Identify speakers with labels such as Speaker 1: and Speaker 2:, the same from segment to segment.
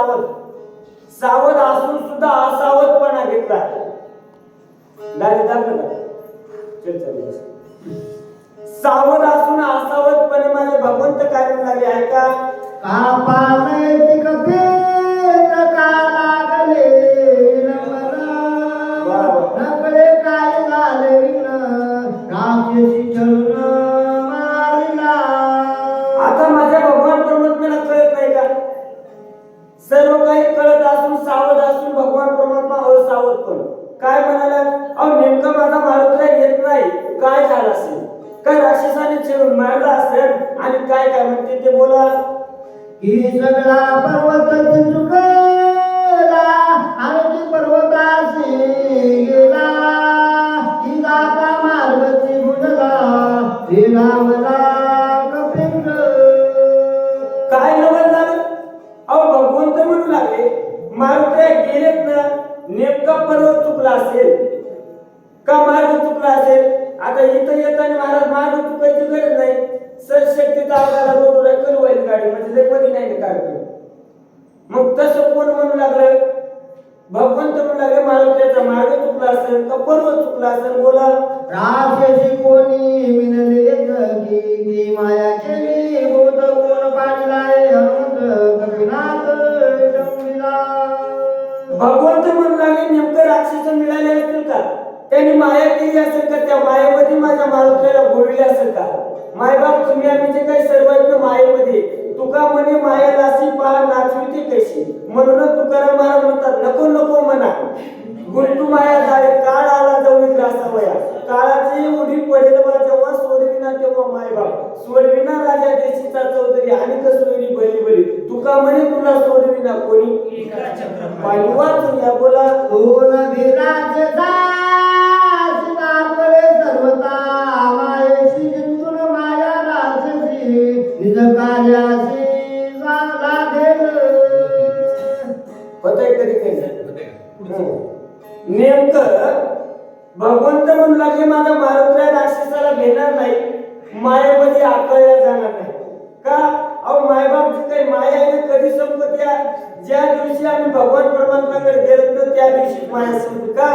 Speaker 1: सावध सावध असून सुद्धा असावधपणा घेतला. डायरेक्ट दाखल का चल चल. सावध असून असावधपणे माझे भगवंत काय म्हणू लागले ऐका.
Speaker 2: का पालय कपेल का लागले नकळे काय झाले राक्षसी चरण मारिला.
Speaker 1: आता माझ्या भगवान परमात्म्याला कळत नाही का. सर्व काही कळत असून सावध असून भगवान परमात्मा असावध पण काय म्हणाला. अहो नेमकं माझा मारुतीला येत नाही. काय झालं असेल. काय राक्षसाने चिरून मारला असेल आणि काय काय म्हणते ते बोला.
Speaker 2: ही सगळा पर्वत चुकला आणि पर्वताशी गेला. ही जाता मार्गची बुडला गेला मला कपिल.
Speaker 1: काय नवल झालं. अहो भगवंत म्हणू लागले मारुतीला गेलेत ना. नेमका पर्वत चुकला असेल का मार्ग चुकला असेल. आता इथं येताना महाराज मार्ग चुकायची गरज नाही. सशक्तीचा अवघाला बरोबर करू व्हायला गाडी म्हणजे लय मध्ये नाही काढतो. मग तसं कोण म्हणू लागलं. भगवंत म्हणू लागले मारुतीचा मार्ग चुकला असेल का पर्वत चुकला असेल बोला.
Speaker 2: राक्षसी कोणी मिनले जगी ती माया केली बोध कोण पाडलाय हनुमंत कपिनाथ डंबिला.
Speaker 1: भगवंत म्हणू लागले नेमकं राक्षस मिळाले असतील का. त्यांनी माया केली असेल का. त्या मायेमध्ये माझ्या मारुतीला गोविले असेल का. मायबाप तुम्ही आम्ही जे काही सर्वज्ञ मायेमध्ये तुका म्हणे माया दासी पहा नाचविते कशी. म्हणूनच तुकाराम महाराज म्हणतात नको नको म्हणा गुंतू माया झाले काळ आला जाऊन ग्रासावया. काळाची उडी पडेल बा जेव्हा सोडविना तेव्हा मायबाप सोडविना राजा देशीचा चौधरी आणि कसोरी बली बली. तुका म्हणे तुला सोडविना कोणी वाचून या बोला.
Speaker 2: दोन विराज सर्वता मायेशी जिंतून माया राक्षसी निज कार्याशी लागेल.
Speaker 1: होतंय कधी काही नेमकं भगवंत म्हणू लागले माझा मारुतीला राक्षसाला घेणार नाही. मायेमध्ये आकळल्या जाणार नाही का. अहो मायबापची काही माया आहे ना कधी संपत्ती. ज्या दिवशी आम्ही भगवान परमात्म्याकडे गेलो ना त्या दिवशी माया संपते का.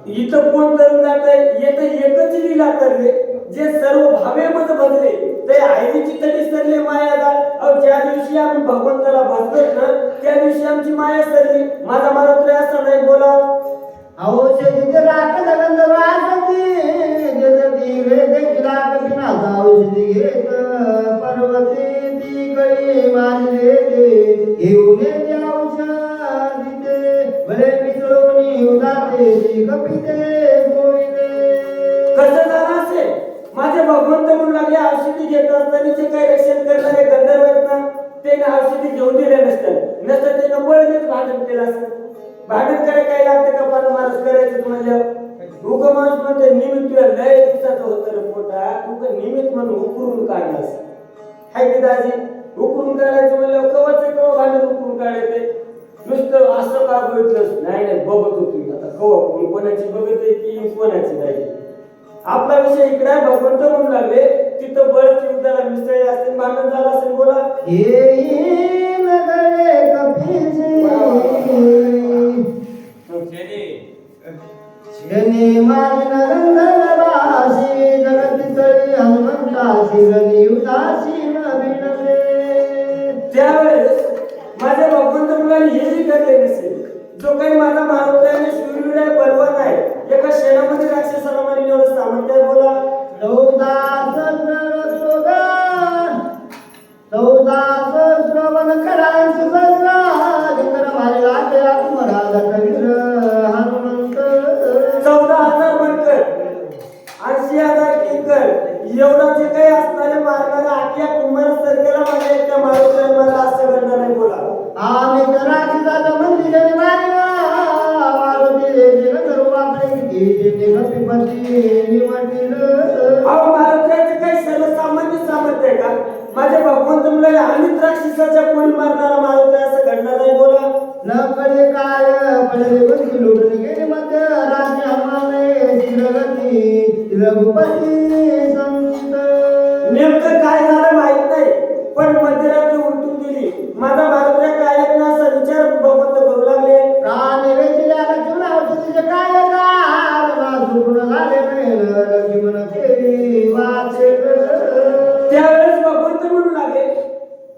Speaker 1: इथं कोण तरुण जात आहे येत एकच लिहिला तरले जे सर्व भावेमध्ये बदले ते आईची तरी सरले माया जाळ. अहो ज्या दिवशी आम्ही भगवंताला भजलो ना त्या दिवशी आमची माया सरली. माझा मारुतीला असं नाही बोला.
Speaker 2: औषधी राख गंध वाजती जगती वेद किला कपिनाथ औषधी घेत पर्वती ती कळी मानले ते घेऊन येते औषधी ते भले मिसळून उदाते ती कपिते गोविंदे.
Speaker 1: कसं झालं असेल. माझे भगवंत म्हणू लागले औषधी घेत असताना जे काही रक्षण करणारे गंधर्व आहेत ना ते औषधी घेऊन दिले नसतं ते नवळीच भांडण केलं असतं. भांडण करायला काय लागतं का पण माणूस करायचं म्हणजे उग माणूस म्हणते निमित्त लय दिवसाचं होतं रे पोटा तू निमित्त म्हणून उकरून काढलास हाय की दाजी. उकरून काढायचं म्हणलं कवा भांडण उकरून काढायचे. नुसतं असं का बघितलं नाही नाही बघत होती आता कवा कोणाची बघत आहे की कोणाची नाही. आपला विषय इकडे भगवंत म्हणू लागले तिथं बळच युद्धाला मिसळले असतील भांडण झालं असेल बोला.
Speaker 2: शनी मार्ग रंगवासी जगती तळी हनुमंतासी रणी उदासी नभिनले.
Speaker 1: त्यावेळेस माझ्या भगवंत मुलाने हेही घडले नसेल. जो काही माझा मारुतीने शूरवीर आहे बलवान आहे एका शेणामध्ये राक्षसाला मारी एवढं सामर्थ्य बोला.
Speaker 2: चौदा श्रवण करायचं मारेला महाराज कबीर हनुमंत.
Speaker 1: 14,000 बनकर 80,000 किंकर एवढं जे काही असणारे मारणारे आख्या कुंभार सरकेला माझ्या एकट्या मारुतीने मला असं घडणार नाही बोला.
Speaker 2: आम्ही तर राक्षसाचं मंदिर मारुती सर्व आपले
Speaker 1: अहो मारुतीचे काही सर्वसामान्य सामर्थ्य आहे का. माझ्या भगवंत मुलाने अनेक राक्षसाच्या कोणी मारणारा मारुती असं घडणार नाही बोला.
Speaker 2: न पडे काय पडले बंदी लुटून गेले मध्य राज्य हनुमाने शिरगती रघुपती संत.
Speaker 1: नेमकं काय झालं माहित नाही पण मध्यरात्री उलटून गेली.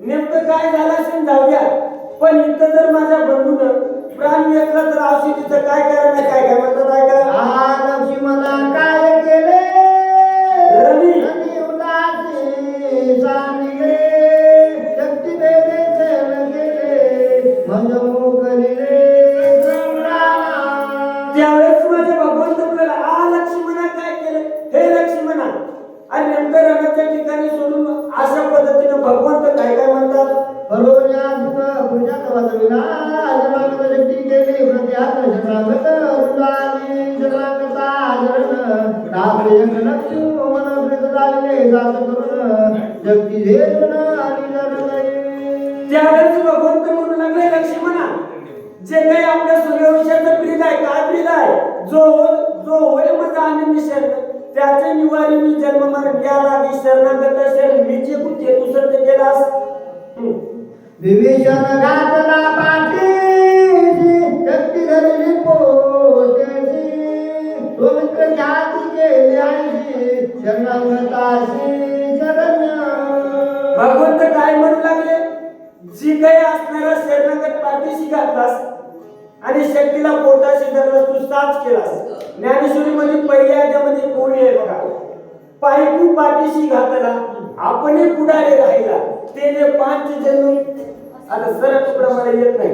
Speaker 1: नेमकं काय झालं असेल जाऊ द्या, पण इथं जर माझ्या बंधूनं प्राण वेचला तर औषधीचं काय करायला काय काय म्हणतात ऐका.
Speaker 2: लक्ष्मणा काय केले
Speaker 1: रवी
Speaker 2: रवी उदासी सांगिले शक्ती देवे सेवन केले मंद मोकलिले
Speaker 1: त्यावेळेस माझे भगवंत म्हणाले आ लक्ष्मणा काय केलं हे लक्ष्मणा. आणि नेमकं रणाच्या ठिकाणी सोडून अशा पद्धतीने भगवंत काय काय म्हणतात.
Speaker 2: बरोबर पूजात वाचविला जगात शक्ती केली प्रत्यात शतागत रुदानी जगाकता जरण रात्रे लक्ष्मी मन प्रीत झाले जात करून जगती देवन आणि जरण.
Speaker 1: त्यावेळेस भगवंत म्हणू लागले लक्ष्मणा जे काही आपल्या सूर्यवंशाचं ब्रीद आहे काय ब्रीद आहे जो जो होय माझा आनंद शरण त्याचे निवारी मी जन्म मरण या लागी शरणागत शरण मी जे कुठे तू सत्य केलास.
Speaker 2: विभीषण घातला पाठीशी शक्ती धरली पोटेशी तो मित्र ख्याती केली आईशी शरणागताशी शरण्य.
Speaker 1: भगवंत काय म्हणू लागले जी काही असणारा शरणागत पाठीशी घातलास आणि शक्तीला पोटाशी धरलास तू साच केलास. ज्ञानेश्वरीमध्ये पहिल्या याच्यामध्ये कोणी आहे बघा पायकू पाठीशी घातला आपणही पुढारे राहिला तेने 5 जन्म. आता सरळ तुकडा मला येत नाही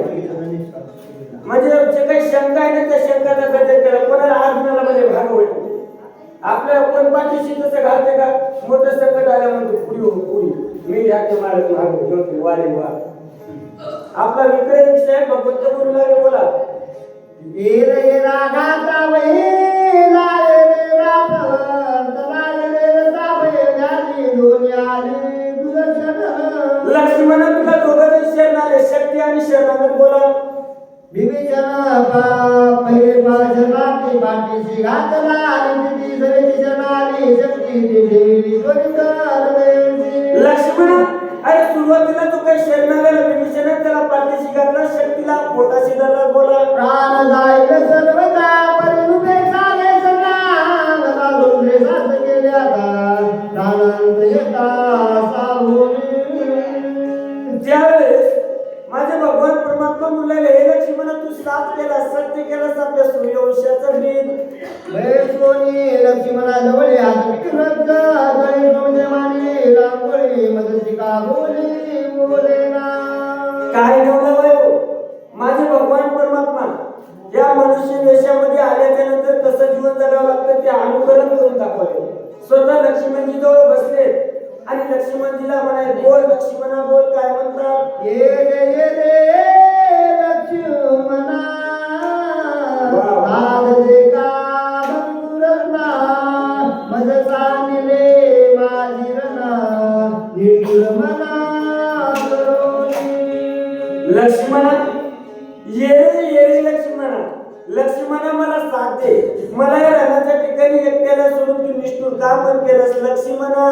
Speaker 1: म्हणजे जे काही शंका आहे ना त्या शंकाचा गजर केला कोणाला आज्ञाला म्हणजे भाग होईल. आपल्या कोण पाठीशी कसं घालते का मोठं संकट आलं म्हणतो पुढी हो पुढी मी याचे मारत भाग घेऊन वारे वा. आपला विक्रय विषय भगवंत बोलू लागले बोला
Speaker 2: रे रागाचा वहिला रे रापवंत रे साबे गाली दुनियाने दुर्शन.
Speaker 1: लक्ष्मण तुला दोघं शरण आले शक्ती आणि शरणागत बोला.
Speaker 2: विभीषण पहिले पाशराती पाठीशी घातला आणि तिची सरेची शरणाली शक्ती दिली त्वरित हृदयी.
Speaker 1: लक्ष्मण अरे सुरुवातीला तो काही शरण आलेला विभीषण त्याला पाठीशी घातला शक्तीला पोटाशी धरला बोला.
Speaker 2: प्राण जाईल सर्वदा परिणुपे साले सदा दोन्ही साथ केल्या प्राणांत येता सावली.
Speaker 1: ज्यावेळेस माझे भगवान परमात्मा म्हणाले हे लक्ष्मण तू साथ केला सत्य केलास आपल्या सूर्यवंशाचं ब्रीद.
Speaker 2: सोनी लक्ष्मणाजवळ हात विक्रत गळे म्हणजे माने रांगोळी मदतिका बोले बोले ना.
Speaker 1: काय ठेवलं बाई माझे भगवान परमात्मा या मनुष्य वेशामध्ये आल्याच्या नंतर कसं जीवन जगावं लागतं ते अनुकरण करून दाखवले. स्वतः लक्ष्मणजी जवळ बसले आणि लक्ष्मणजीला म्हणाले बोल लक्ष्मणा बोल काय म्हणतात.
Speaker 2: ये रे लक्ष्मणा आदरे का बंधुरना मज सांगले माझी रणा निर्गुण मना करोनी.
Speaker 1: लक्ष्मणा ये रे लक्ष्मणा लक्ष्मणा मला साथ दे मला या रणाच्या ठिकाणी एकट्याला सोडून तू निष्ठुर का पण केलंस लक्ष्मणा.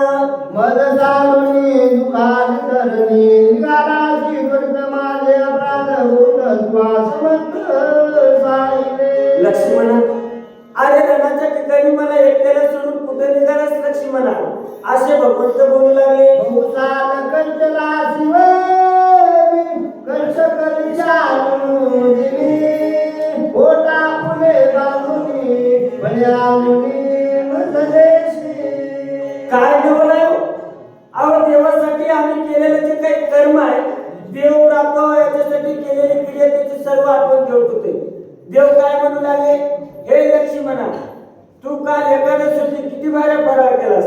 Speaker 2: मज जाणूनी दुखान करणी निघालाशी करत माझे अपराध होत श्वासवंत साईले.
Speaker 1: लक्ष्मणा अरे रणाच्या ठिकाणी मला एकट्याला सोडून कुठे निघालास लक्ष्मणा असे भगवंत बोलू लागले.
Speaker 2: बहुसाल कंचला शिव कंच कंचानु दिली ओटा फुले बांधुनी बळ्यामुनी मजलेशी.
Speaker 1: काय बोलाय अहो देवासाठी आम्ही केलेले जे काही कर्म आहे देव प्राप्त याच्यासाठी केलेली क्रिया त्याची सर्व आठवण ठेवत होते. देव काय म्हणू लागले हे लक्ष्मणा तू काल एकादश होती किती बाऱ्या फराळ केलास.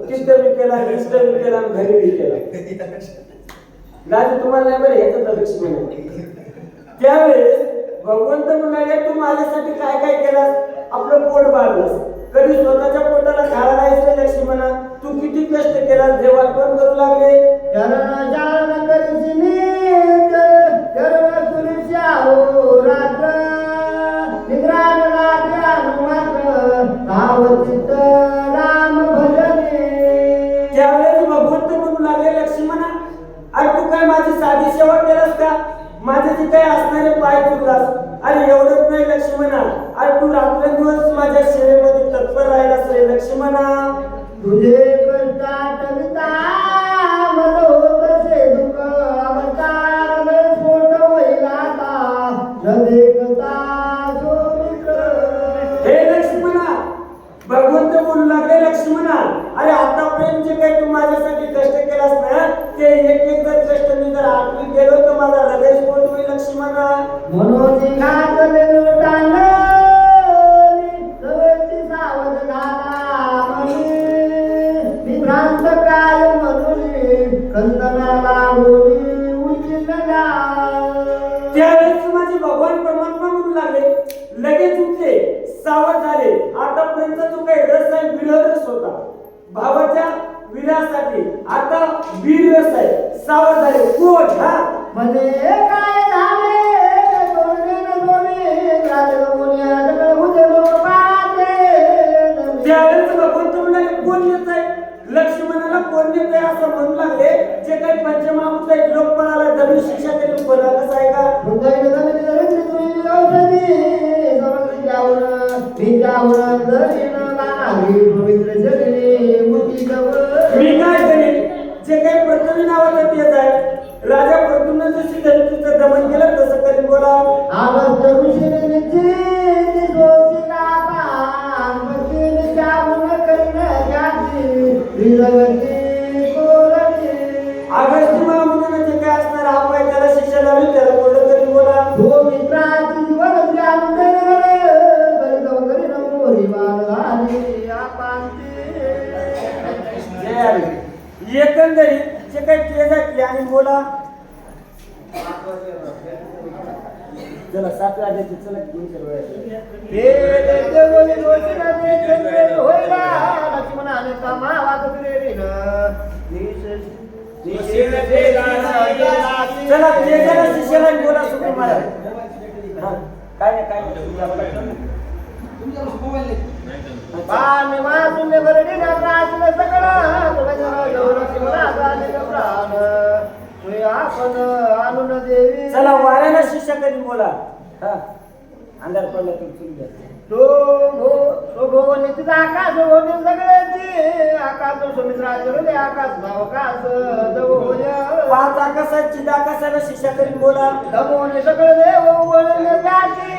Speaker 1: तिथं बी केला इथं बी केला घरी बी केला. गाजी तुम्हाला नाही बरं ह्याचं लक्ष्मण. त्यावेळेस भगवंत म्हणाले तू माझ्यासाठी काय काय केलास आपलं पोट बाळगलास कधी स्वतःच्या पोटाला खायला नाही लक्ष्मणा तू किती कष्ट केलास देव आठवण करू लागले.
Speaker 2: चरण जाण करशिनी चरण सुरक्षा हो रात्र निद्रान लागे अनुमात्र भावचित राम भजने.
Speaker 1: त्यावेळेस भगवंत म्हणू लागले लक्ष्मणा अरे तू काय माझी साधी सेवा केलास का माझे जे काही असणारे पाय तुटलास. अरे एवढंच नाही लक्ष्मणा अरे तू रात्रंदिवस माझ्या सेवेमध्ये तत्पर राहिलास रे लक्ष्मणा.
Speaker 2: तुझे कष्टात विता
Speaker 1: ते एक एक जर कष्ट मी जर आठवीत गेलो तर माझा हृदय स्फोट होईल लक्ष्मणा.
Speaker 2: मनोजी घातले लुटांगणी, सवयची सावध घाला म्हणी. विभ्रांत काय म्हणून कंदनाला बोली उचित जा.
Speaker 1: त्यावेळेस माझे भगवान परमात्मा म्हणू लागले, लगेच उठले, सावध झाले. आतापर्यंत जो काही रस आहे विरह रस होता भावाच्या विरहासाठी, आता वीर रस आहे. सावध झाले. कोण हा
Speaker 2: मध्ये काय झाले दोन्ही न दोन्ही राजगुनिया सगळं होते लोक पाहते.
Speaker 1: त्यावेळेस भगवंत म्हणाले, कोण येत आहे लक्ष्मणाला, कोण येत आहे असं म्हणू लागले. जे काही पंचमहाभूत आहेत लोकपाळाला दमी शिक्षा करून बोला कसं आहे का.
Speaker 2: मुंदाईने जमिनी जमिनी तुम्ही औषधी समजली जाऊन भिजावून दरीनं बाणारी पवित्र शरीरी मुठी जवळ.
Speaker 1: मी काय करेन, जे काही प्रथमी नावाचं तेच आहे. राजा प्रद्युम्न जशी दलितीचं दमन केलं तसं करीन बोला.
Speaker 2: आनंद ऋषीने निश्चित सोशीला पान मशीने जाऊन करीन जाती विजगती कोरडी.
Speaker 1: अगस्त्य महामुनीने जे काय असणार हा पाय त्याला शिक्षा लावली, त्याला कोरडं करीन बोला.
Speaker 2: हो मित्राची जीवन ज्ञान देणे करी जाऊ करी नमोरी मान घाली आपांची.
Speaker 1: जय हरी. एकंदरीत जे काही तेज आहे आणि बोला. चला 7 वाजायचे, चला घेऊन सर्व
Speaker 2: हे देते बोली दोषीला देते होईला लक्ष्मणाने समावाद करेन
Speaker 1: चला तेजाला शिष्याला बोला. सुकुमार काय नाही काय नाही.
Speaker 2: पाणी वाचून बरडी राजलं सगळं लक्ष्मणा झाले प्राण तुझे आपण आणून देवी.
Speaker 1: चला वाऱ्याला शिष्या करीन बोला. हा अंधार पडला तुम्ही
Speaker 2: तो भोवनी तुझा आकाश होणे सगळ्याची आकाश सुमित्राचे हृदय आकाश आकाश जव होय.
Speaker 1: 5 आकाशात चिदाकाशाला शिष्या करीन बोला.
Speaker 2: दमोने सगळे देव वळले जाती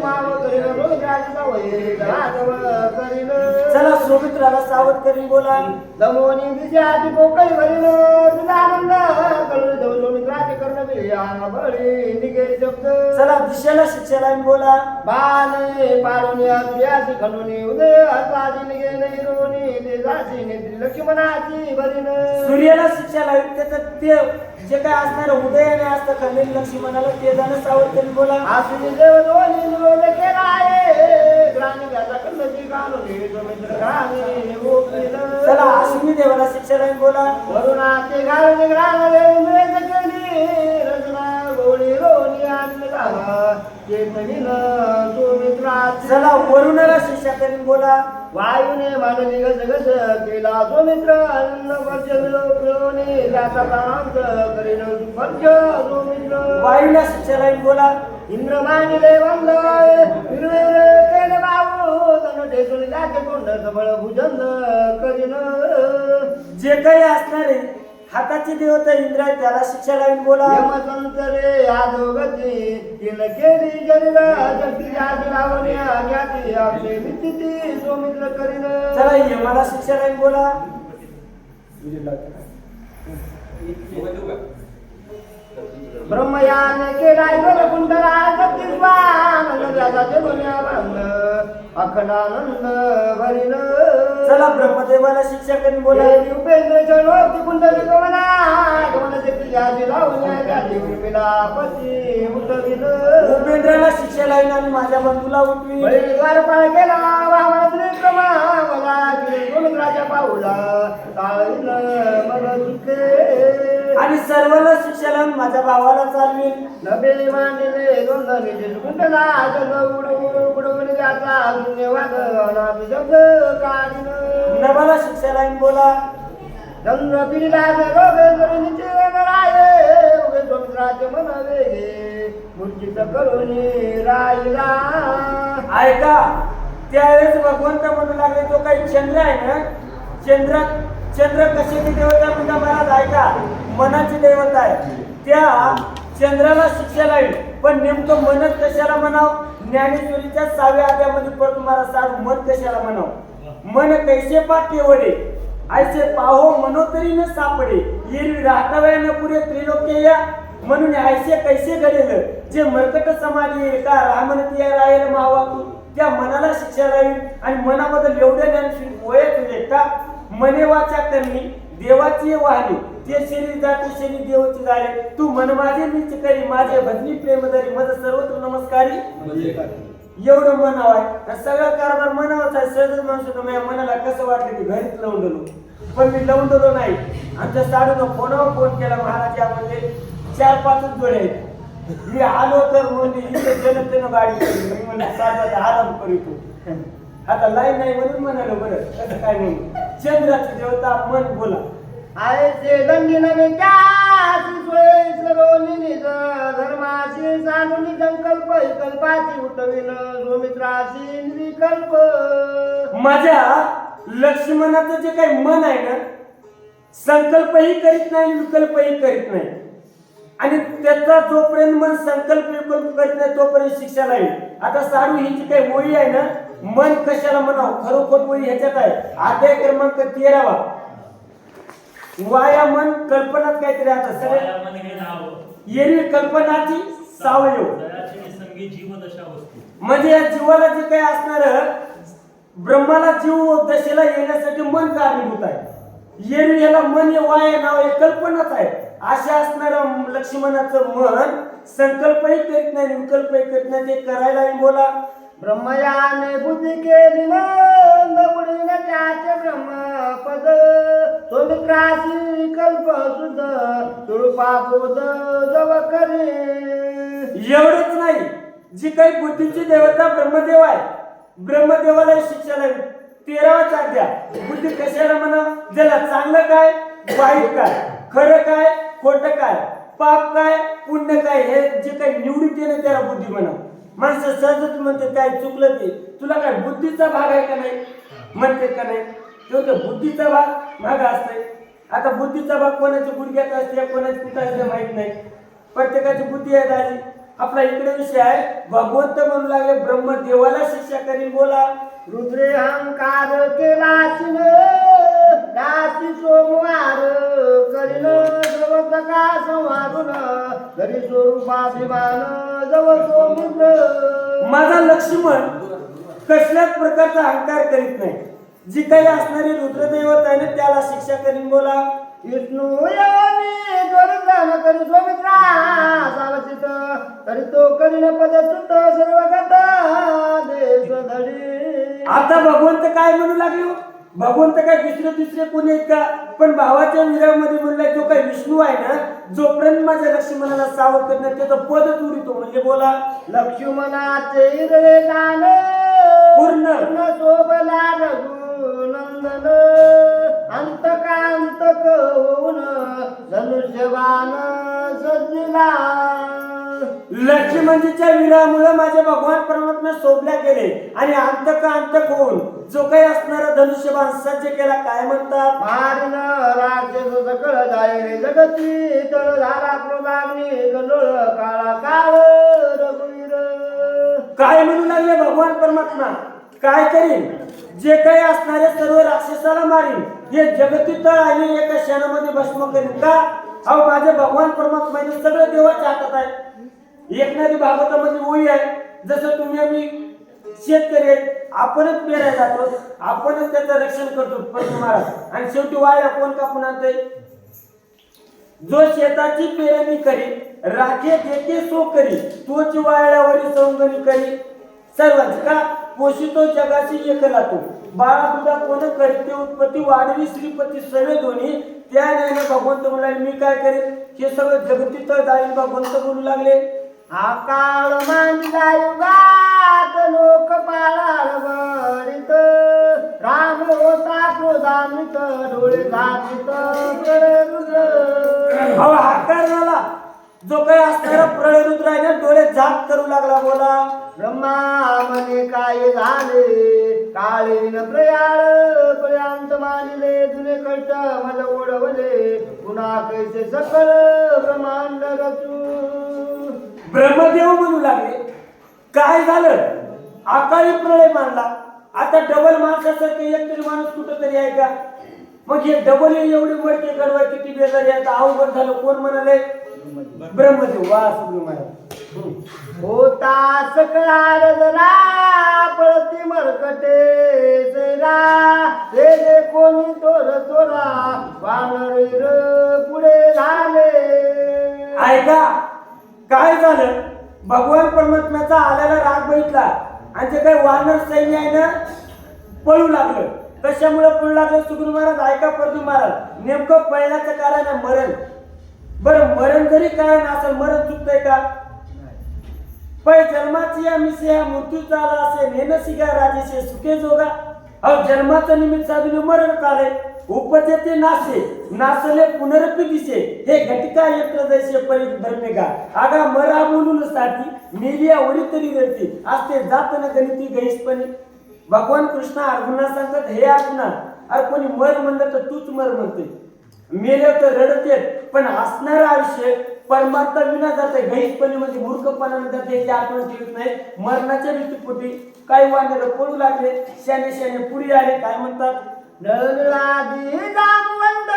Speaker 2: माव करीन रोजाची वय घराजवळ करीन.
Speaker 1: चला सुमित्राला सावध करीन बोला.
Speaker 2: दमोनी विजयाची पोकळी भरीन तुझा आनंद कळू देऊ सुमित्राचे कर्ण बिया बळी निघे शब्द.
Speaker 1: चला दिशेला शिक्षा लाईन बोला.
Speaker 2: बाणे पारुणी अभ्यासी खंडुनी उदय हसाजी निघे नैरोनी तेजाची नेत्री लक्ष्मणाची भरीन.
Speaker 1: सूर्याला शिक्षा लाईन त्याचं ते जे काय असणार उदयाने असतं खंडीन लक्ष्मणाला तेजानं सावध करीन बोला.
Speaker 2: आसुनी देव दोन्ही निरोध केला आहे ग्राणी व्याजा खंडची कानुनी सुमित्र घाणी गोपीन.
Speaker 1: चला अश्विनी देवाला शिक्षा लाईन बोला.
Speaker 2: वरुणाचे घालणे ग्राण रेंद्रेज केली रचना गोळी रोणी आणले गावा चेतनीन सुमित्राची.
Speaker 1: चला वरुणाला शिक्षा करीन बोला.
Speaker 2: वायुने मानली गजगज केला सुमित्र अन्न वर्ष मिळवणे जाता प्राणांत करीन स्पर्श सुमित्र.
Speaker 1: वायूला शिक्षा लाईन बोला.
Speaker 2: इंद्र मानिले वंद हिरवे केले बाबू तन टेकून जाते कोंड सबळ भुजंग करीन.
Speaker 1: जे काही असणारे हाताची देवता इंद्र आहे त्याला शिक्षा लाईन बोला.
Speaker 2: यमसंतरे आदोगती तिन केली जरीला जगती जाती लावण्या ज्ञाती आपले विचिती सुमित्र करीन.
Speaker 1: चला यमाला शिक्षा लाईन बोला.
Speaker 2: ब्रह्मयान केला योग कुंडला जगदीश्वान व्यासाचे दुनिया बंद अखंडानंद भरीन.
Speaker 1: चला ब्रह्मदेवाला शिक्षा करीन बोला.
Speaker 2: उपेंद्र चढोक्ती कुंडली गमना गमन शक्ती जाती लावण्या जाती उर्मिला पती उठवीन.
Speaker 1: उपेंद्राला शिक्षा लाईन आणि माझ्या बंधूला उठवी.
Speaker 2: द्वारपाळ केला वामन त्रिक्रमा मला गुणराजा पाऊला ताळीन मग सुखे.
Speaker 1: आणि सर्वांना शिक्षा लावून माझ्या भावाला चालवीन.
Speaker 2: नभे मांडले दोंदनी कुंडला उडवून जाता धन्यवाद अनाथ शब्द काढीन.
Speaker 1: नभाला शिक्षा लाईन बोला.
Speaker 2: चंद्र पिढीला रोगे निचे राये उगे सुमित्राचे मन वेगे मूर्छित करुणी राहिला.
Speaker 1: ऐका त्यावेळेस भगवंत म्हणू लागले तो काही चंद्र आहे ना, चंद्र कशाची देवता म्हणजे महाराज ऐका मनाची देवता आहे. त्या चंद्राला शिक्षा लाईल पण नेमकं मनच कशाला म्हणाव. ज्ञानेश्वरीच्या 6व्या अध्यायामध्ये परत तुम्हाला सांग मन कशाला म्हणाव. मन कैसे पाठ केवडे ऐसे पाहो मनोतरी न सापडे येरवी राहतावया न पुरे त्रिलोक्य या म्हणून ऐसे कैसे घडेल जे मरकट समाज येईल का रामनती राहील मावातून त्या मनाला शिक्षा राहील आणि मनाबद्दल एवढे ज्ञान वय का मने वाचा करणी देवाची वाहनी ते शरीर जाते शरीर देवाची झाले तू मन माझे मीच करी माझे भजनी प्रेम धरी मज सर्वत्र नमस्कारी एवढं म्हणावं आहे सगळं कारभार म्हणावाच आहे सहजच माणूस माझ्या मनाला कसं वाटलं की घरीच लावून दिलो पण मी लावून दिलो नाही आमच्या साडून फोनवर फोन केला महाराज यामध्ये 4-5 जोडे आहेत मी आलो तर म्हणजे इथे जनतेनं गाडी केली मी म्हणलं साधा आराम करीतो आता लाईन नाही म्हणून म्हणालो बरं कसं काय म्हणून चंद्राची देवता मन बोला
Speaker 2: आयचे दंडी नवे त्याची सोय सरोनी निज धर्माशी सांगून संकल्प कल्पाची उठविन सुमित्राशी विकल्प
Speaker 1: माझ्या लक्ष्मणाचं जे काही मन आहे ना संकल्पही करीत नाही विकल्पही करीत नाही आणि त्याचा जोपर्यंत मन संकल्प विकल्प करीत नाही तोपर्यंत शिक्षा नाही आता साडू ही जी काही ओळी आहे ना मन कशाला म्हणावं खरोखर ओळी ह्याच्यात आहे अध्याय क्रमांक 13 वाया मन कल्पनात काहीतरी आता सगळे एरवी कल्पनाची सावयव म्हणजे या जीवाला जे काही असणार ब्रह्माला जीव दशेला येण्यासाठी मन कारणीभूत आहे एरवी याला मन हे वाया नाव हे कल्पनाच आहे अशा असणारं लक्ष्मणाचं मन संकल्पही करीत नाही विकल्पही करीत नाही ते करायला बोला
Speaker 2: ब्रह्मयाने बुद्धी केली मंद उडीन त्याचे ब्रह्मपद सुमित्राशी कल्प सुद्ध तुळपापूत जव करे
Speaker 1: एवढंच नाही जी काही बुद्धीची देवता ब्रह्मदेव आहे ब्रह्मदेवाला शिक्षा नाही 13वाच अध्याय बुद्धी कशाला म्हणा ज्याला चांगलं काय वाईट काय खरं काय खोटं काय पाप काय पुण्य काय हे जे काही निवडीत येणे त्याला बुद्धी म्हणा माणसं सहजच म्हणते काय चुकलं ते तुला काय बुद्धीचा भाग आहे का नाही म्हणते का नाही तो बुद्धीचा भाग भाग असतोय आता बुद्धीचा भाग कोणाच्या गुडघ्यात असते कोणाच्या कुठं असते माहित नाही प्रत्येकाची बुद्धी आहे झाली आपला इकडे विषय आहे भगवंत म्हणू लागले ब्रह्मदेवाला शिक्षा करीन बोला
Speaker 2: रुद्रे अहंकार केला दासी सोमवार करीन सर्व प्रकाश वारून घरी स्वरूपाभिमान जवळ सोमित्र
Speaker 1: माझा लक्ष्मण कसल्याच प्रकारचा अहंकार करीत नाही जी काही असणारी रुद्रदैवत आहे ना त्याला शिक्षा करीन बोला
Speaker 2: विष्णू योनी द्वारदान करी सोमित्रा सावचित तरी तो करीन पदच्युत सर्वगत देश धडी
Speaker 1: आता भगवंत काय म्हणू लागलो भगवंत काय दुसरे कोणी आहेत का पण भावाच्या विरामध्ये म्हणलाय जो काही विष्णू आहे ना जोपर्यंत माझ्या लक्ष्मणाला सावध करण्यात त्याचं पदच उरितो म्हणजे बोला
Speaker 2: लक्ष्मणाचे हृदय दान
Speaker 1: पूर्ण
Speaker 2: शोभला रघुनंदन अंतकांतक होऊन धनुष्यबाण सजला
Speaker 1: लक्ष्मणजीच्या विरामुळे माझे भगवान परमात्मा शोभल्या गेले आणि अंतक होऊन जो काही असणारा धनुष्यबाण सज्ज केला काय म्हणतात
Speaker 2: मारिन राक्षस सकळ जायले जगती तळ झाला क्रोधाग्नी गलोळ काळा काळ रघुवीर
Speaker 1: काय म्हणू लागले भगवान परमात्मा काय करीन जे काही असणारे सर्व राक्षसाला मारीन हे जगतीत आणि एका क्षणामध्ये भस्म करीन का अहो माझे भगवान परमात्मा सगळं देवाच्या हातात आहे एकनाथी भागवतामध्ये ओळी आहे जसं तुम्ही आम्ही शेतकरी आहेत आपणच पेरायला जातो आपणच त्याचं रक्षण करतो पशु महाराज आणि शेवटी वाया कोण कापून आणतंय जो शेताची पेरणी करी राखे देते सो करी तोची वाळल्यावरी सवंगणी करी सर्वांची का पोषितो जगाची एकला तो बाळा दुधा कोण करीते उत्पत्ती वाढवी श्रीपती सवे दोन्ही त्या न्यायाने भगवंत म्हणाले मी काय करेन हे सगळं जगतीत जाईल भगवंत बोलू लागले
Speaker 2: आकाळ मांडला युगात लोक पाळाळ वरित राम होता क्रोधान्वित डोळे झाकीत
Speaker 1: अहो आकार झाला जो काही असणारा प्रळय रुद्र आहे ना डोळे झाक करू लागला बोला
Speaker 2: ब्रह्मा मने काय झाले काळीन प्रयाळ प्रयांत मानिले जुने कष्ट मला ओढवले पुन्हा कैसे सकल ब्रह्मांड रचू
Speaker 1: ब्रह्मदेव म्हणू लागले काय झालं अकाळी प्रळय मानला आता डबल माणसासारखं एक तरी माणूस कुठं तरी आहे का मग हे डबल एवढे मडके गडवा किती बेजारी आता अवघड झालं. कोण म्हणाले? ब्रह्मदेव. वा सुग्रीव महाराज.
Speaker 2: होता सकळा रजरा पळती मरकटे जरा रे रे कोणी तोर तोरा वानर पुढे झाले.
Speaker 1: ऐका काय झालं? भगवान परमात्म्याचा आलेला राग बघितला आणि जे काही वानर सैन्य आहे ना पळू लागलं. कशामुळे पळू लागलं? सुग्रीव महाराज ऐका. प्रभू महाराज नेमकं पळण्याचं कारण आहे मरण. बरं मरण जरी कारण असेल, मरण चुकतंय का? पै जन्माची या मिसे मृत्यूचा आला असे नेनसी का राजेशे सुखे जोगा. अहो जन्माचं निमित्त साधून मरण काढे. उपजते नाशे नासले पुनरपी दिसे हे घटका यंत्र जैसे परी धर्मे का. आगा मरा बोलून साठी मेलिया वरी तरी करते असते जात न गणिती गैसपणे. भगवान कृष्ण अर्जुना सांगतात, हे अर्जुना अरे कोणी मर म्हणलं तर तूच मर म्हणते. मेले तर रडत येत पण असणार आयुष्य परमात्मा विना जाते गैसपणे म्हणजे मूर्खपणाने जाते. याची आठवण ठेवत नाही. मरणाच्या मृत्यूपोटी काही वानर पळू लागले. शाने शाने पुढे आले. काय म्हणतात?
Speaker 2: नळलादी जामवंत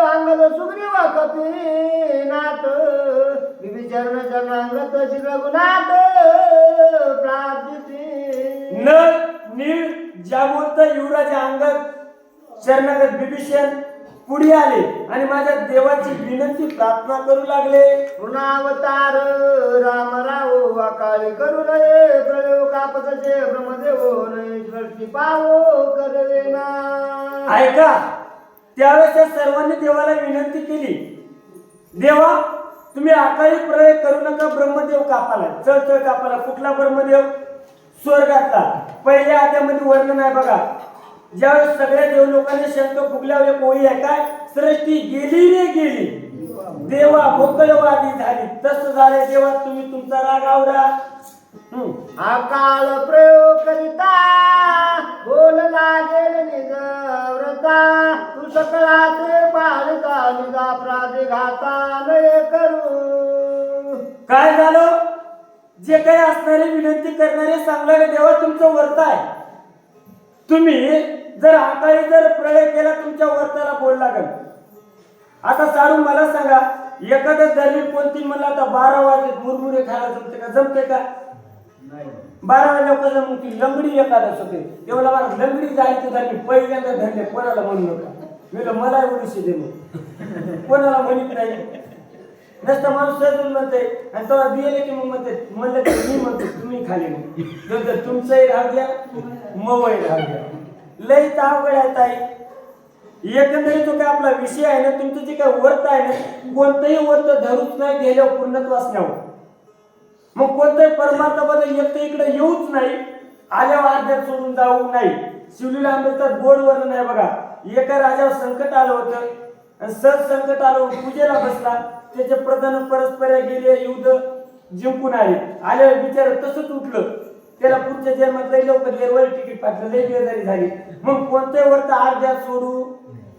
Speaker 2: अंगद सुग्रीव कपीनाथ विभीचरण चरणांगत श्री रघुनाथ प्राप्ती.
Speaker 1: नळ नीळ जामवंत युवराज अंगद शरणागत विभीषण पुढे आले आणि माझ्या देवाची विनंती प्रार्थना करू लागले.
Speaker 2: पुनावतार राम राव अकाळी करू नये प्रयोग कापतचे ब्रह्मदेव नये सृष्टी पावो करवे ना.
Speaker 1: ऐका त्यावेळेस त्या सर्वांनी देवाला विनंती केली, देवा तुम्ही अकाळी प्रयोग करू नका. ब्रह्मदेव कापाला चळचळ कापाला. कुठला ब्रह्मदेव? स्वर्गातला. पहिल्या आद्यामध्ये वर्णन आहे बघा. ज्यावेळेस सगळ्या देव लोकांनी शंख फुगल्यावर एक ओळी आहे काय? सृष्टी गेली रे गेली देवा मोकळवादी झाली. तसं झालंय देवा तुम्ही तुमचा राग आवरा.
Speaker 2: अकाळ प्रयोग करिता बोल लागेल निज व्रता तू सकळाचे पाळता निजा प्रादे घाता नये करू.
Speaker 1: काय झालं? जे काही असणारे विनंती करणारे सांगणारे देवा तुमचं व्रत आहे. तुम्ही जर अकाळी जर प्रलय केला तुमच्या व्रताला बोल लागेल. आता साडू मला सांगा, एखाद्या धर्मी कोणती म्हणलं आता 12 वाजले मुरमुरे खायला जमते का? जमते का? 12 वाजल्यावर कसं मग ती लंगडी एखादच होते. तेव्हा मला लंगडी जायची धरली पहिल्यांदा धरले. कोणाला म्हणू नका. मी मला उडीशी दे मग कोणाला म्हणत नाही. नसता माणूस सजून म्हणते आणि तेव्हा दिले की मग म्हणते म्हणलं की मी म्हणतो तुम्ही खाली मग तुमचंही राहू द्या मवही राहू द्या. लई अवघड आहे ताई. एकंदरीत जो काय आपला विषय आहे ना, तुमचं जे काय व्रत आहे ना, कोणतंही व्रत धरूच नाही गेल्यावर पूर्णत्वास न्यावं. मग कोणतंही परमात्मा बद्दल एक तर इकडे येऊच नाही, आल्यावर अर्ध्यात सोडून जाऊ नाही. शिवलीला अमृतात गोड वर्णन आहे बघा. एका राजावर संकट आलं होतं आणि सहज संकट आलं पूजेला बसला. त्याचे प्रधान परस्पर गेले युद्ध जिंकून आल्यावर बिचार तसंच उठलं. त्याला पुढच्या जन्मात लई लवकर रेल्वे तिकीट पाठवलं. लई बेजारी झाली. मग कोणते व्रत अर्ध्यात सोडू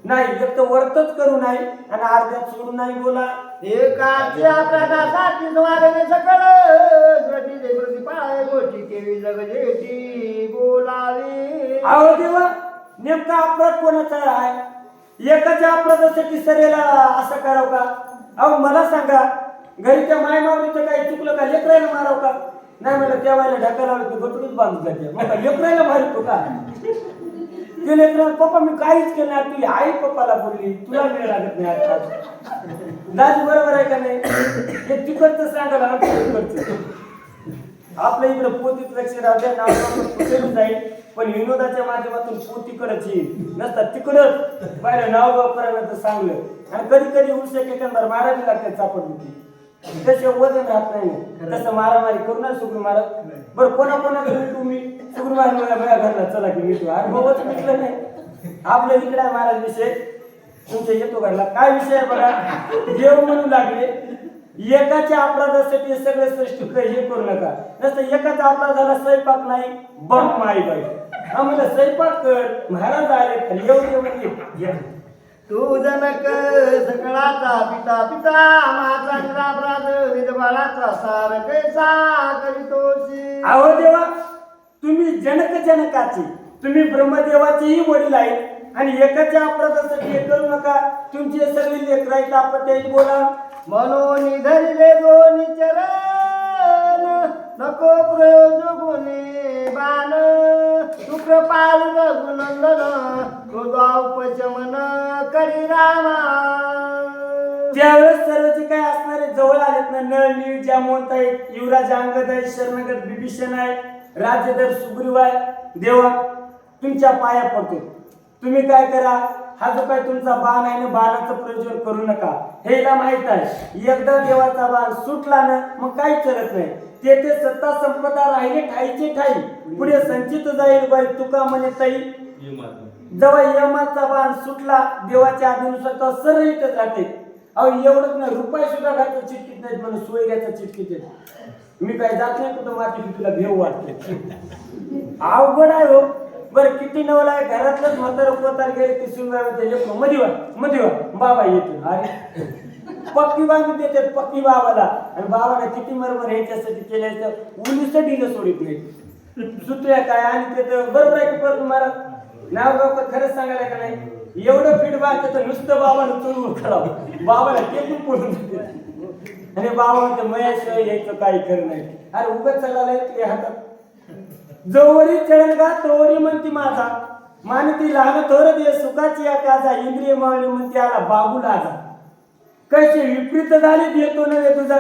Speaker 1: नाही. एक तर व्रतच करू नाही आणि अर्ध्यात सोडू नाही. बोला
Speaker 2: एकाच्या प्रदासाठी द्वारे सकळ गती देवृती पाय गोष्टी केवी जगजेटी बोलावी.
Speaker 1: अहो देवा नेमका अपराध कोणाचा आहे? एकाच्या अपराधासाठी सरेला असं करावं का? अहो मला सांगा, घरी त्या माय माऊलीचं काही चुकलं का? लेकरायला मारावं का? नाही मला त्या वेळेला ढाका लावलं तर गटूनच बांधून जाते. मग लेकरायला मारतो का? ते लेकरा पप्पा मी काहीच केलं नाही. तुझी आई पप्पाला बोलली तुला वेळ लागत नाही. दादी बरोबर आहे का नाही? हे तिकडचं सांगायला तिकडचं. आपल्या इकडे पोतीत लक्ष राहू द्या. नाव जाईल पण विनोदाच्या माध्यमातून पोतीकडेच येईल. नसतात तिकडच बाहेर नाव गाव करायला तर चांगलं. आणि कधी कधी उलसे एकंदर मारावी लागते चापडली. त्याचे वजन राहत नाही. तसं मारामारी करू ना सुग्रीव महाराज. बरं कोणाकोणाकडे तुम्ही सुग्रीव महाराज घरला चला की मिळतो. अनुभवच मिटलं नाही. आपल्या इकडे आहे महाराज विषय. तुमच्या येतो घरला काय विषय आहे बघा. देव म्हणू लागले एकाच्या अपराधासाठी सगळे श्रेष्ठ हे करू नका. नसतं एकाचा अपराध झाला स्वयंपाक नाही बंक माई बाई आम्हाला स्वयंपाक कर. महाराज आले खाली एवढे
Speaker 2: तू जनक सकळाचा पिता पिता माझा निरापराध विधबाळाचा सार कैसा करीतोशी.
Speaker 1: अहो देवा तुम्ही जनक जनकाचे तुम्ही ब्रह्मदेवाचेही वडील आहेत आणि एकाच्या अपराधासाठी हे करू नका. तुमचे सगळे लेकर आहेत आपण बोला.
Speaker 2: म्हणून धरले दोन्ही चरण नको प्रयोजक गुणे बाण शुक्रपाल रघुनंदन कृदा उपशमन करी रामा.
Speaker 1: त्यावेळेस सर्वचे काय असणारे जवळ आलेत ना. नळ नीळ जामवंत आहेत, युवराज अंगद आहे, शरणगत विभीषण आहे, राज्यधर सुग्रीव आहे. देवा तुमच्या पाया पडतो. तुम्ही काय करा, हा जो काय तुमचा बाण आहे ना, बाणाचं प्रयोजन करू नका. हे हिला माहित आहे, एकदा देवाचा बाण सुटला ना मग काही चलत नाही. ते सत्ता संपदा राहिले ठाईचे ठाई, पुढे संचित जाईल बाई तुका म्हणे ताई. जेव्हा यमाचा बाण सुटला देवाच्या आज्ञेनुसार सरळ इथं जाते. अहो एवढंच नाही, रुपये सुद्धा घातलं चिटकीत नाहीत म्हणून सोयऱ्याचं चिटकीत येत. मी काय जात नाही कुठं माती की तुला भेव वाटते. अवघड आहे हो. बरं किती नवला आहे, घरातलंच म्हातारं पोतार गेले की शिवराय मदिवा बाबा येतो. अरे पक्की बांधून देतात पक्की बाबाला, आणि बाबाला किती मरमर ह्याच्यासाठी केलं तर उलीचं डिलं सोडित नाही. सुटल्या काय आणि ते तर बरोबर आहे की परत तुम्हाला नाव गाव खरंच सांगायला का नाही. एवढं पीठ बांधतं तर नुसतं बाबाला चोरून करावं, बाबाला टेकून पडून देते. आणि बाबा म्हणते मयाशिवाय यायचं काही खरं नाही. अरे उगाच चाललाय तुझ्या हातात. जोवरी चढल का तोवरी म्हणती माझा, मानती लहान थोर दे सुखाची या काजा, इंद्रिय मावली म्हणती आला बाबू लाजा. कशी विपरीत झाली देतो नव्हे तुझा,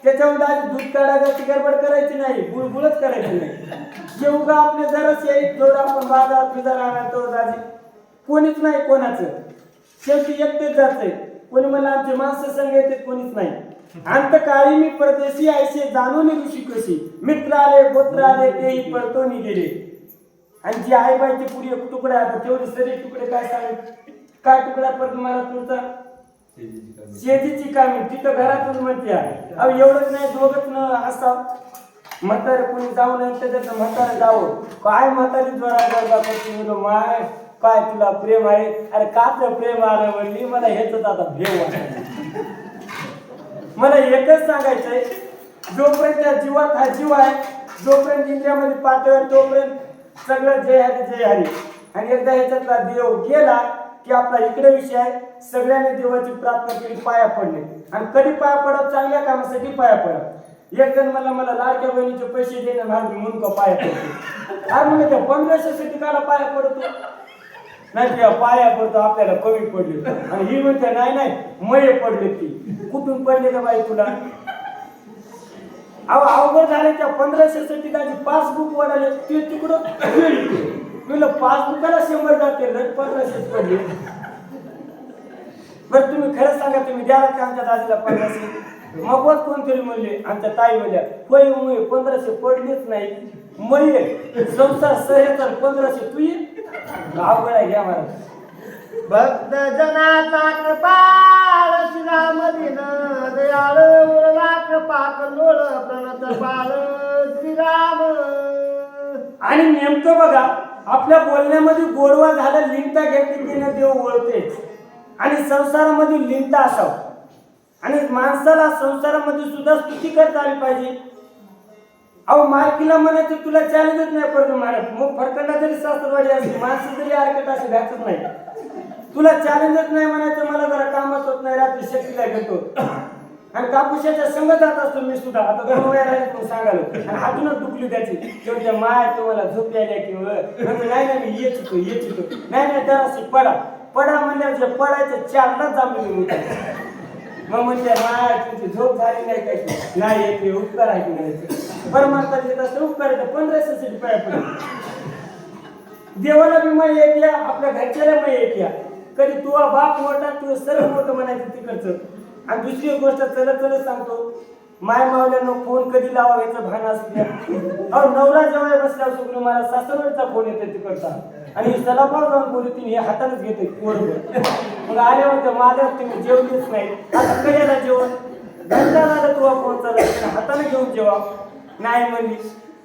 Speaker 1: त्याच्यावर आधी दूध काढायची गडबड करायची नाही, बुळबुळच करायची नाही. जेव का आपले जरास येईल जोर आपण बाजार फिजार आणतो दाजी, कोणीच नाही कोणाचं. शेवटी एकटेच जाते. कोणी मला आमचे माणसं संग येते, कोणीच नाही. अंत काळी मी परदेशी आयसे जाणून ऋषी कशी, मित्र आले गोत्र आले तेही परतोनी गेले. आणि जी आई बाईचे पुढे तुकडा आहे तेवढे सगळे तुकडे काय सांगेल. काय तुकडा परत मला तुमचा शेतीची कामी तिथं घरातून म्हणते. अहो एवढंच नाही, दोघच न असावं. म्हातारे कोणी जाऊ नये त्याच्यात म्हातारे जावं. काय म्हातारी जोरा माय काय तुला प्रेम आहे. अरे काच प्रेम आलं म्हणली मला हेच आता भेव वाटत. मला एकच सांगायचंय, जोपर्यंत त्या जीवात हा जीव आहे, जोपर्यंत इंद्रियामध्ये पाठवेल तोपर्यंत सगळं जय हरी जय हरी. आणि एकदा ह्याच्यातला देव गेला की आपला इकडे विषय आहे. सगळ्यांनी देवाची प्रार्थना केली, पाया पडले. आणि कधी पाया पडत, चांगल्या कामासाठी पाया पडत. एक जण मला लाडक्या बहिणीचे पैसे देणं मागणी म्हणून का पाया पडतो. काय म्हणजे त्या 1500 काला पाया पडतो नाही, त्या पाया पडतो आपल्याला कमी पडले. आणि ही म्हणते नाही मये पडले. ती कुठून पडले का बाई तुला. अहो अवघड झाले. त्या 1500 त्याची पासबुक वाढाले ते तिकडं तुला पासबुकाला 100 जाते, 1500 पडले. बरं तुम्ही खरंच सांगा, तुम्ही द्याल का आमच्या दाजीला 1500. मग कोणतरी म्हणले आमच्या ताई म्हणल्या होय मग 1500 पडलेच नाही. मये संसार सह्य 1500 तू ये. अवघड आहे घ्या मला.
Speaker 2: भक्त जनाचा कृपाळ श्रीराम दिन दयाळ उरला कृपाक लोळ प्रणत बाळ श्रीराम.
Speaker 1: आणि नेमकं बघा आपल्या बोलण्यामध्ये गोडवा झाला, लिंता घेतली की देव ओळखतेच. आणि संसारामध्ये लिंता असावं. आणि माणसाला संसारामध्ये सुद्धा स्तुती करता आली पाहिजे. अहो मालकीला म्हणायचं तुला चॅलेंजच नाही पडतो महाराज. मग फरकंडा जरी सासरवाडी असली, माणसं जरी आरकट असे घ्यायचंच नाही. तुला चॅलेंजच नाही म्हणायचं, मला जरा कामच होत नाही, रात्री शक्तीला घेतो. आणि कापूशाच्या संग जात असतो मी सुद्धा. आता 2 वेळा राहिले सांगालो आणि हातूनच दुखली त्याची. तेवढ्या माय तुम्हाला झोप यायला किंवा नाही मी येत होतो नाही जराशी पडा म्हणल्यावर जे पडायचं 4लाच जांभली होता. मग म्हणते माय तुमची झोप झाली नाही काय नाही येते उपकार आहे की म्हणायचं. परमात्मा देत असं उपकार 1500 पाया पडले. देवाला बी मय येते, आपल्या घरच्याला मय येते. कधी तुझा बाप मोठा तू सर्व मोठं म्हणायचं तिकडचं. आणि दुसरी गोष्ट चलत सांगतो, माय मावल्यानं फोन कधी लावा याचं भान असू द्या. अहो नवरा जेव्हा बसल्यावर सुग्र मला सासरवरचा फोन येतो तिकडचा. आणि सलापाव जाऊन बोलतील हे हातानेच घेते पोरभर. मग आले म्हणते माझ्या तुम्ही जेवलीच नाही. आता कशाला जेवण घंटा झाला तुझा फोन चालला हाताने घेऊन जेवा नाही म्हणली.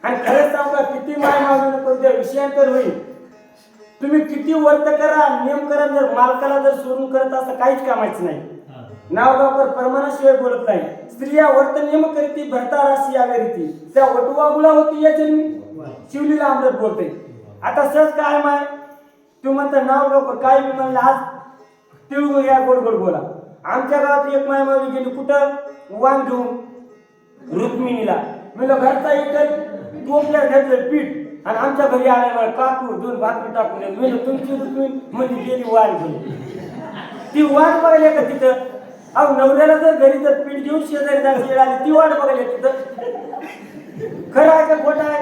Speaker 1: आणि खरंच सांगू का किती माय मावल्यानं कोणत्या विषयांतर होईल. तुम्ही किती वर्त करा नियम करा, जर मालकाला जर सोडून करत असं काहीच कामायचं नाही. नाव गावकर परमानाशिवाय बोलत नाही. स्त्रिया वर्त नियम करीती भरता राशी यावे रीती, त्या वटुवागुला होती या जन्मी शिवलीला अमृत बोलते. आता सहज काय माय तू म्हणता नाव लवकर काय मी म्हणलं आज तिळगुळ या गोड गोड बोला. आमच्या गावात एक मायमावी गेली कुठं वाण घेऊन रुक्मिणीला. म्हणलं घरचा इथं टोपल्या घेतलं पीठ आणि आमच्या घरी आल्यावर काकू दोन भाकरी टाकून दिली. म्हणलं तुमची रुक्मिणी म्हणजे गेली वाण घेऊन. ती वाट बघायला का तिथं? अहो नवऱ्याला जर घरी जर पीठ घेऊन शेजारी जायची आली ती वाट बघायला तिथं. खरं आहे का खोटं आहे?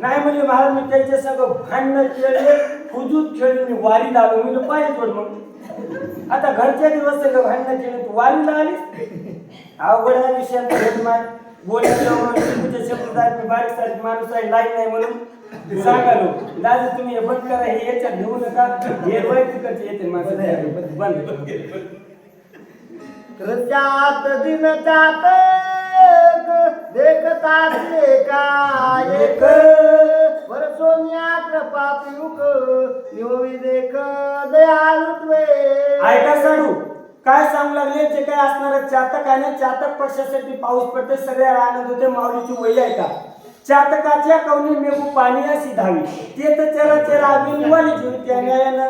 Speaker 1: नाही म्हणजे महाराज मी त्याच्या सगळं भांडणं खेळले हुजूत खेळले मी वारीला आलो. मी पाहिजे थोड मग आता घरच्या दिवस सगळं भांडणं केलं तू वारीला आलीस. अवघड विषय बोलण्याच्या शब्दात मी बारीक सारीक माणूस आहे लाईन नाही म्हणून सांगालो दादा तुम्ही हे बंद करा हे याच्यात घेऊ नका हे वैयक्तिक येते माझं बंद.
Speaker 2: रच्यात दिन चातक देखतात एकाएक वर्षोन्या कृपा पियुक निववी देख दयालुत्वे.
Speaker 1: ऐका साडू काय सांगू लागले जे काय असणार चातक आहे ना चातक पक्षासाठी पाऊस पडते सगळ्या आनंद होते माऊलीची वही आहे का. चातकाच्या कवनी मेघू पाणी अशी धावी ते तर चरा चरा आम्ही निवाली घेऊन त्या न्यायानं.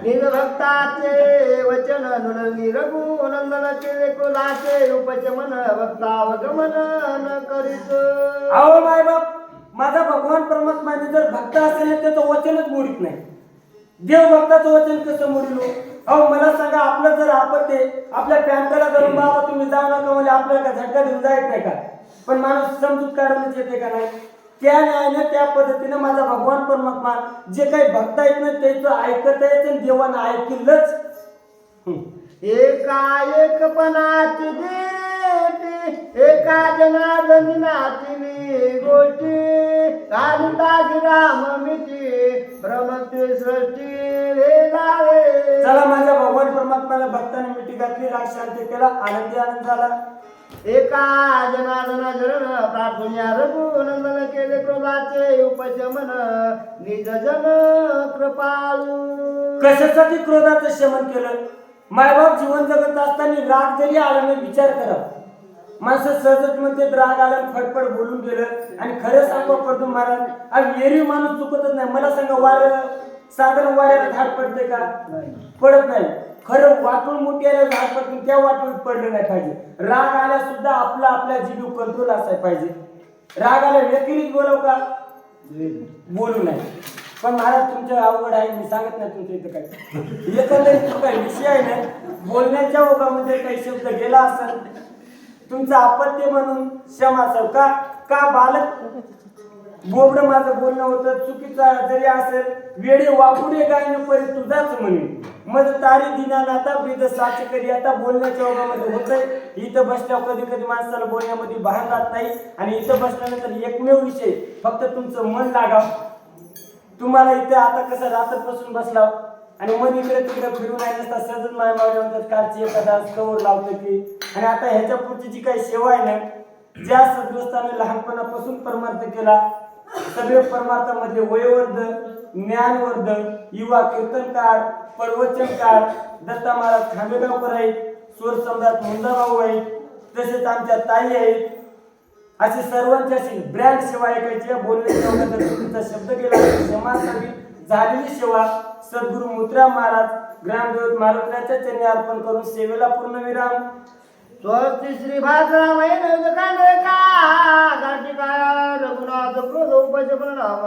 Speaker 2: निज भक्ताचे वचन नुनवी रघुनंदन केले कुलाचे उपचमन भक्तावगमन न करीत.
Speaker 1: अहो माय बाप माझा भगवान परमात्माने जर भक्त असेल तर त्याचं वचनच मोडीत नाही. देव भक्ताचं वचन कसं मोडलो? अहो मला सांगा आपलं जर आपत्ते आपल्या पॅन्टला धरून बाबा तुम्ही जाऊ नका म्हणजे आपल्याला का झटका देऊन जायच नाही का? पण माणूस समजूत काढूनच येते का नाही? त्या न्यायाने त्या पद्धतीने माझा भगवान परमात्मा जे काही भक्त आहेत ना त्याचं ऐकत आहे देवानं ऐकलंच.
Speaker 2: एकाएकपणाची देती एका जनार्दनाची गोष्टी कालिदासी राम मिती भ्रमते सृष्टी वेलावे.
Speaker 1: चला माझ्या भगवान परमात्म्याला भक्ताने मिठी घातली राग शांती केला आनंदी आनंद झाला.
Speaker 2: एका जनार्दना शरण प्रार्थना रघुनंदन केले क्रोधाचे उपशमन निज जन कृपाळू.
Speaker 1: कशासाठी क्रोधाचं शमन केलं? मायबाप जीवन जगत असताना राग जरी आला नाही विचार करा. माणसं सहजच म्हणते राग आला फटफट बोलून गेलं आणि खरं सांगू पडतो महाराज आणि एरवी माणूस चुकतच नाही. मला सांगा वार साधारण वाऱ्याला झाड पडते का? पडत नाही. खरं वाटून मोठी आल्या झाड पडते त्या वाटून पडलं नाही पाहिजे. राग आल्या सुद्धा आपला आपल्या जीव कंट्रोल असायला पाहिजे. राग आल्या व्यतिरिक्त बोलव का? बोलू नाही. पण महाराज तुमच्या अवघड आहे मी सांगत नाही तुमच्या इथं काय एकंदरीत काही विषय आहे ना बोलण्याच्या ओघामध्ये काही शब्द गेला असेल तुमचं आपत्ती म्हणून क्षमा असेल का का बालक बोबड माझं बोलणं होतं चुकीचं जरी असेल वेळी वापुरे गायन परी तुझाच म्हणेन मग तारी दिनानाथा ब्रिद साच करी. आता बोलण्याच्या ओघामध्ये होतंय इथं बसल्यावर कधी कधी माणसाला बोलण्यामध्ये बाहेर जात नाही आणि इथं बसल्यानंतर एकमेव विषय फक्त तुमचं मन लागाव. तुम्हाला इथे आता कसं रात्रपासून बसलाव आणि मन इकडे तिकडे फिरून आहे नसता सहजच माय मावले म्हणतात कालची एखादा कवर लावलं की. आणि आता ह्याच्या पुढची जी काही सेवा आहे ना ज्या सद्गृस्ताने लहानपणापासून परमार्थ केला सगळे परमार्थामध्ये वयोवर्ध ज्ञानवर्ध युवा कीर्तनकार प्रवचनकार दत्ता महाराज खांबेगावकर आहेत स्वर सम्राट मुंजाभाऊ आहेत तसेच आमच्या ताई आहेत. अशी सर्वांची ब्रँड सेवा ऐकायची बोलण्याच्या चुकीचा शब्द गेला क्षमासावी झालेली सेवा सद्गुरू मुत्रा महाराज ग्रामदेवत मारुतीच्या चरणी अर्पण करून सेवेला पूर्णविराम.
Speaker 2: स्वस्ति श्री भाद्रामय कांदे का रघुनाथ क्रोध उपशमन राम.